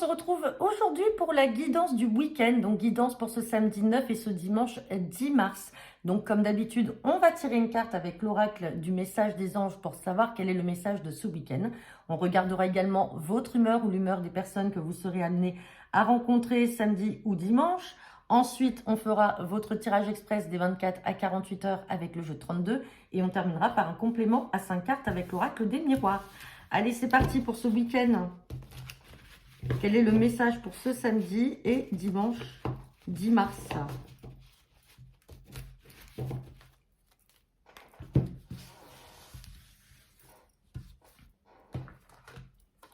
se retrouve aujourd'hui pour la guidance du week-end, donc guidance pour ce samedi 9 et ce dimanche 10 mars. Donc comme d'habitude, on va tirer une carte avec l'oracle du message des anges pour savoir quel est le message de ce week-end. On regardera également votre humeur ou l'humeur des personnes que vous serez amenés à rencontrer samedi ou dimanche. Ensuite, on fera votre tirage express des 24 à 48 heures avec le jeu 32 et on terminera par un complément à 5 cartes avec l'oracle des miroirs. Allez, c'est parti pour ce week-end. Quel est le message pour ce samedi et dimanche 10 mars?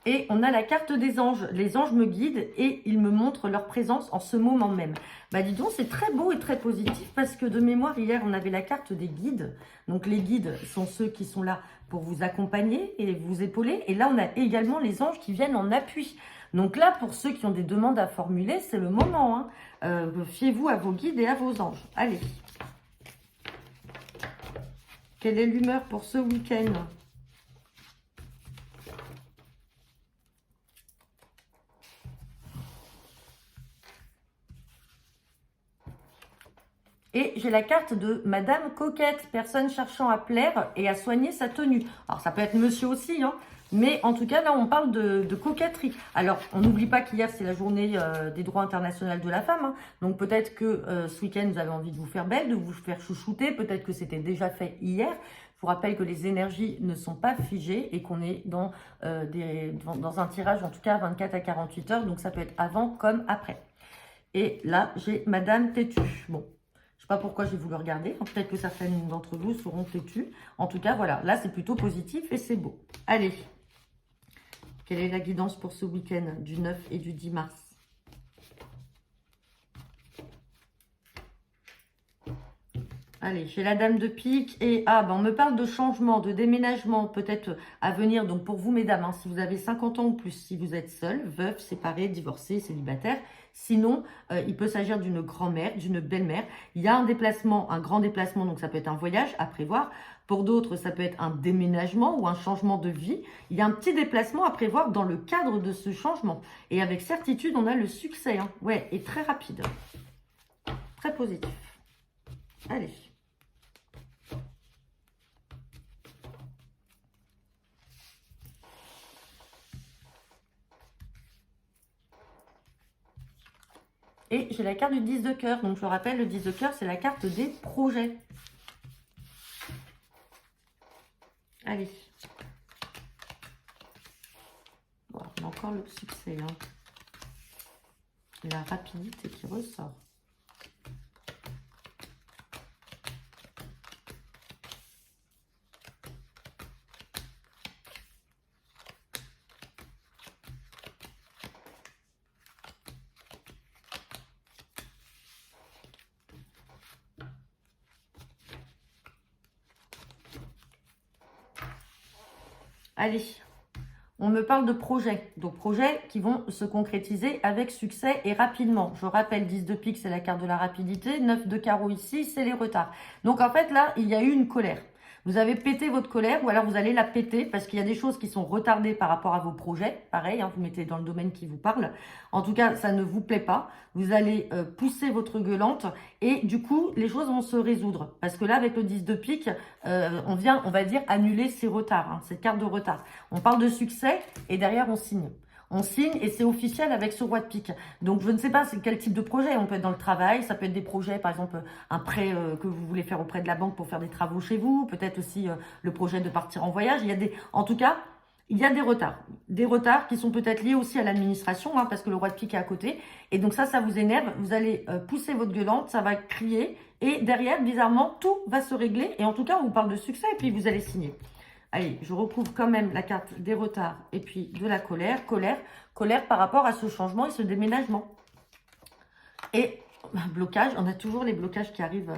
Et on a la carte des anges. Les anges me guident et ils me montrent leur présence en ce moment même. Bah dis donc, c'est très beau et très positif parce que de mémoire, hier, on avait la carte des guides. Donc les guides sont ceux qui sont là pour vous accompagner et vous épauler. Et là, on a également les anges qui viennent en appui. Donc là, pour ceux qui ont des demandes à formuler, c'est le moment. Fiez-vous à vos guides et à vos anges. Allez. Quelle est l'humeur pour ce week-end ? Et j'ai la carte de Madame Coquette, personne cherchant à plaire et à soigner sa tenue. Alors, ça peut être monsieur aussi, mais en tout cas, là, on parle de coquetterie. Alors, on n'oublie pas qu'hier, c'est la journée des droits internationaux de la femme. Donc, peut-être que ce week-end, vous avez envie de vous faire belle, de vous faire chouchouter. Peut-être que c'était déjà fait hier. Je vous rappelle que les énergies ne sont pas figées et qu'on est dans un tirage, en tout cas, 24 à 48 heures. Donc, ça peut être avant comme après. Et là, j'ai Madame Têtue. Bon. Je ne sais pas pourquoi j'ai voulu regarder. Peut-être que certaines d'entre vous seront têtues. En tout cas, voilà. Là, c'est plutôt positif et c'est beau. Allez. Quelle est la guidance pour ce week-end du 9 et du 10 mars? Allez, j'ai la dame de pique et on me parle de changement, de déménagement peut-être à venir. Donc pour vous, mesdames, si vous avez 50 ans ou plus, si vous êtes seul, veuf, séparé, divorcé, célibataire. Sinon, il peut s'agir d'une grand-mère, d'une belle-mère. Il y a un déplacement, un grand déplacement, donc ça peut être un voyage à prévoir. Pour d'autres, ça peut être un déménagement ou un changement de vie. Il y a un petit déplacement à prévoir dans le cadre de ce changement. Et avec certitude, on a le succès. Ouais, et très rapide. Très positif. Allez. Et j'ai la carte du 10 de cœur. Donc, je le rappelle, le 10 de cœur, c'est la carte des projets. Allez. Bon, on a encore le succès. Et la rapidité qui ressort. Allez, on me parle de projets. Donc, projets qui vont se concrétiser avec succès et rapidement. Je rappelle, 10 de pique, c'est la carte de la rapidité. 9 de carreau ici, c'est les retards. Donc, en fait, là, il y a eu une colère. Vous avez pété votre colère ou alors vous allez la péter parce qu'il y a des choses qui sont retardées par rapport à vos projets. Pareil, vous mettez dans le domaine qui vous parle. En tout cas, ça ne vous plaît pas. Vous allez pousser votre gueulante et du coup, les choses vont se résoudre. Parce que là, avec le 10 de pique, on va dire, annuler ces retards, ces cartes de retard. On parle de succès et derrière, on signe. On signe et c'est officiel avec ce roi de pique. Donc, je ne sais pas c'est quel type de projet. On peut être dans le travail, ça peut être des projets, par exemple, un prêt que vous voulez faire auprès de la banque pour faire des travaux chez vous. Peut-être aussi le projet de partir en voyage. En tout cas, il y a des retards. Des retards qui sont peut-être liés aussi à l'administration, parce que le roi de pique est à côté. Et donc ça vous énerve. Vous allez pousser votre gueulante, ça va crier. Et derrière, bizarrement, tout va se régler. Et en tout cas, on vous parle de succès et puis vous allez signer. Allez, je recouvre quand même la carte des retards et puis de la colère. Colère par rapport à ce changement et ce déménagement. Et blocage, on a toujours les blocages qui arrivent.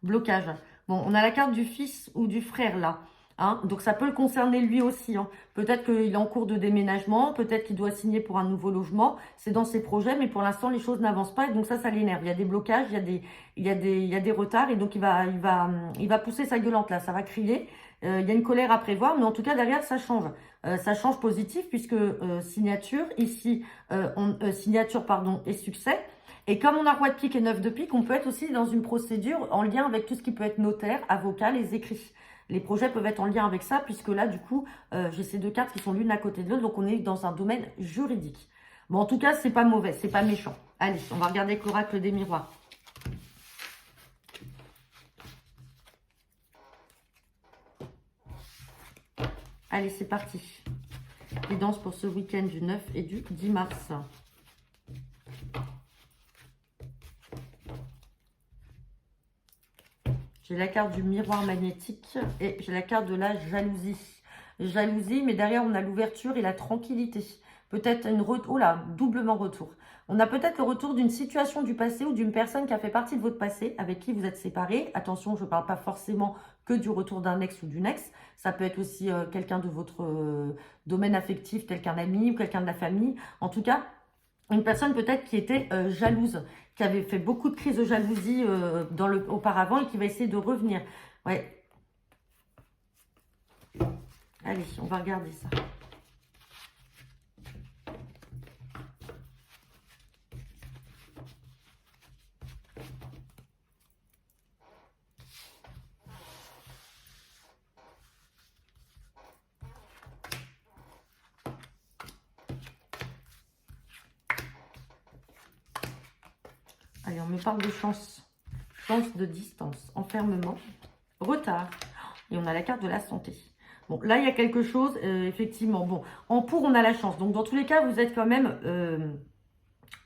Blocage. Bon, on a la carte du fils ou du frère là. Hein. Donc ça peut le concerner lui aussi. Hein. Peut-être qu'il est en cours de déménagement, peut-être qu'il doit signer pour un nouveau logement. C'est dans ses projets, mais pour l'instant les choses n'avancent pas et donc ça l'énerve. Il y a des blocages, il y a des retards et donc il va pousser sa gueulante là, ça va crier. Il y a une colère à prévoir, mais en tout cas derrière ça change. Ça change positif puisque signature ici, signature pardon et succès. Et comme on a roi de pique et neuf de pique, on peut être aussi dans une procédure en lien avec tout ce qui peut être notaire, avocat, les écrits. Les projets peuvent être en lien avec ça, puisque là, du coup, j'ai ces deux cartes qui sont l'une à côté de l'autre, donc on est dans un domaine juridique. Bon, en tout cas, c'est pas mauvais, c'est pas méchant. Allez, on va regarder avec l'oracle des miroirs. Allez, c'est parti. Guidance pour ce week-end du 9 et du 10 mars. J'ai la carte du miroir magnétique et j'ai la carte de la jalousie. Jalousie, mais derrière, on a l'ouverture et la tranquillité. Peut-être une retour, oh là, doublement retour. On a peut-être le retour d'une situation du passé ou d'une personne qui a fait partie de votre passé, avec qui vous êtes séparés. Attention, je ne parle pas forcément que du retour d'un ex ou d'une ex. Ça peut être aussi quelqu'un de votre domaine affectif, tel qu'un ami ou quelqu'un de la famille. En tout cas, une personne peut-être qui était jalouse, qui avait fait beaucoup de crises de jalousie auparavant et qui va essayer de revenir. Ouais. Allez, on va regarder ça. Allez, on me parle de chance. Chance de distance, enfermement, retard. Et on a la carte de la santé. Bon, là, il y a quelque chose, effectivement. Bon, en pour, on a la chance. Donc, dans tous les cas, vous êtes quand même...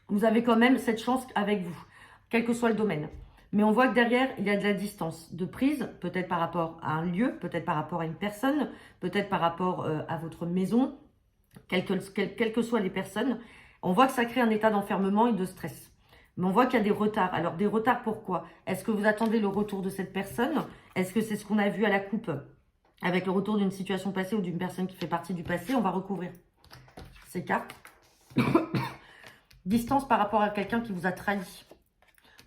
vous avez quand même cette chance avec vous, quel que soit le domaine. Mais on voit que derrière, il y a de la distance de prise, peut-être par rapport à un lieu, peut-être par rapport à une personne, peut-être par rapport à votre maison, quelles que soient les personnes. On voit que ça crée un état d'enfermement et de stress. Mais on voit qu'il y a des retards. Alors, des retards, pourquoi? Est-ce que vous attendez le retour de cette personne? Est-ce que c'est ce qu'on a vu à la coupe avec le retour d'une situation passée ou d'une personne qui fait partie du passé? On va recouvrir ces cartes. Distance par rapport à quelqu'un qui vous a trahi.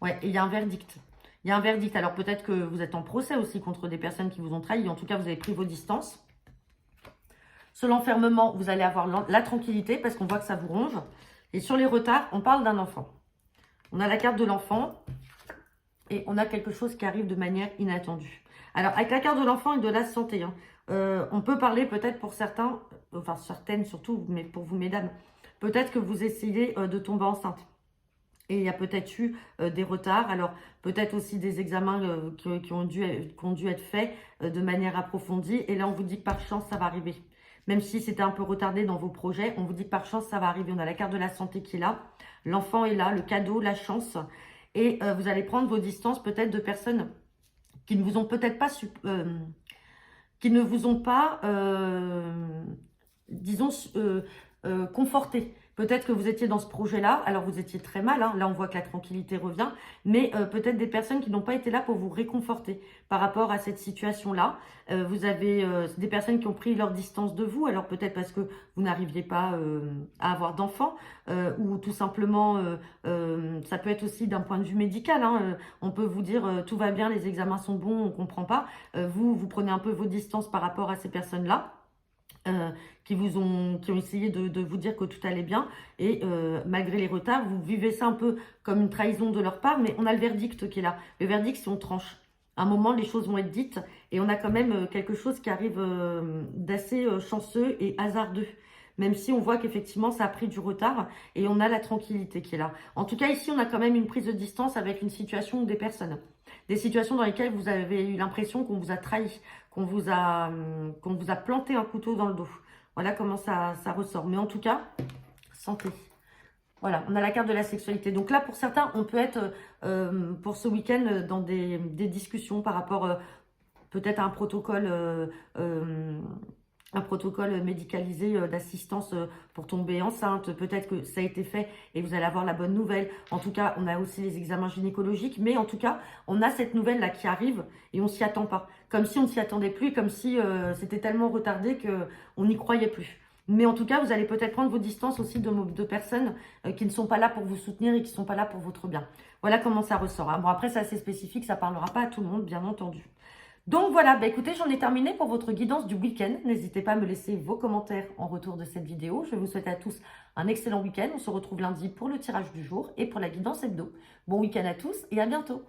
Ouais, et il y a un verdict. Il y a un verdict. Alors, peut-être que vous êtes en procès aussi contre des personnes qui vous ont trahi. En tout cas, vous avez pris vos distances. Sur l'enfermement, vous allez avoir la tranquillité parce qu'on voit que ça vous ronge. Et sur les retards, on parle d'un enfant. On a la carte de l'enfant et on a quelque chose qui arrive de manière inattendue. Alors, avec la carte de l'enfant et de la santé, hein, on peut parler peut-être pour certains, enfin certaines surtout, mais pour vous mesdames, peut-être que vous essayez de tomber enceinte. Et il y a peut-être eu des retards. Alors, peut-être aussi des examens qui ont dû être faits de manière approfondie. Et là, on vous dit que par chance, ça va arriver. Même si c'était un peu retardé dans vos projets, on vous dit que par chance, ça va arriver. On a la carte de la santé qui est là. L'enfant est là, le cadeau, la chance. Et vous allez prendre vos distances peut-être de personnes qui ne vous ont peut-être pas... disons, conforté. Peut-être que vous étiez dans ce projet-là, alors vous étiez très mal, hein, là on voit que la tranquillité revient, mais peut-être des personnes qui n'ont pas été là pour vous réconforter par rapport à cette situation-là. Vous avez des personnes qui ont pris leur distance de vous, alors peut-être parce que vous n'arriviez pas à avoir d'enfants, ou tout simplement, ça peut être aussi d'un point de vue médical, hein, on peut vous dire tout va bien, les examens sont bons, on ne comprend pas. Vous prenez un peu vos distances par rapport à ces personnes-là. Qui ont essayé de vous dire que tout allait bien et malgré les retards, vous vivez ça un peu comme une trahison de leur part, mais on a le verdict qui est là. Le verdict, c'est on tranche. À un moment, les choses vont être dites et on a quand même quelque chose qui arrive d'assez chanceux et hasardeux. Même si on voit qu'effectivement, ça a pris du retard et on a la tranquillité qui est là. En tout cas, ici, on a quand même une prise de distance avec une situation ou des personnes. Des situations dans lesquelles vous avez eu l'impression qu'on vous a trahi, qu'on vous a planté un couteau dans le dos. Voilà comment ça ressort. Mais en tout cas, santé. Voilà, on a la carte de la sexualité. Donc là, pour certains, on peut être, pour ce week-end, dans des discussions par rapport peut-être à un protocole un protocole médicalisé d'assistance pour tomber enceinte. Peut-être que ça a été fait et vous allez avoir la bonne nouvelle. En tout cas, on a aussi les examens gynécologiques. Mais en tout cas, on a cette nouvelle-là qui arrive et on s'y attend pas. Comme si on ne s'y attendait plus, comme si c'était tellement retardé qu'on n'y croyait plus. Mais en tout cas, vous allez peut-être prendre vos distances aussi de personnes qui ne sont pas là pour vous soutenir et qui ne sont pas là pour votre bien. Voilà comment ça ressort. Hein. Bon, après, c'est assez spécifique, ça ne parlera pas à tout le monde, bien entendu. Donc voilà, bah écoutez, j'en ai terminé pour votre guidance du week-end. N'hésitez pas à me laisser vos commentaires en retour de cette vidéo. Je vous souhaite à tous un excellent week-end. On se retrouve lundi pour le tirage du jour et pour la guidance hebdo. Bon week-end à tous et à bientôt.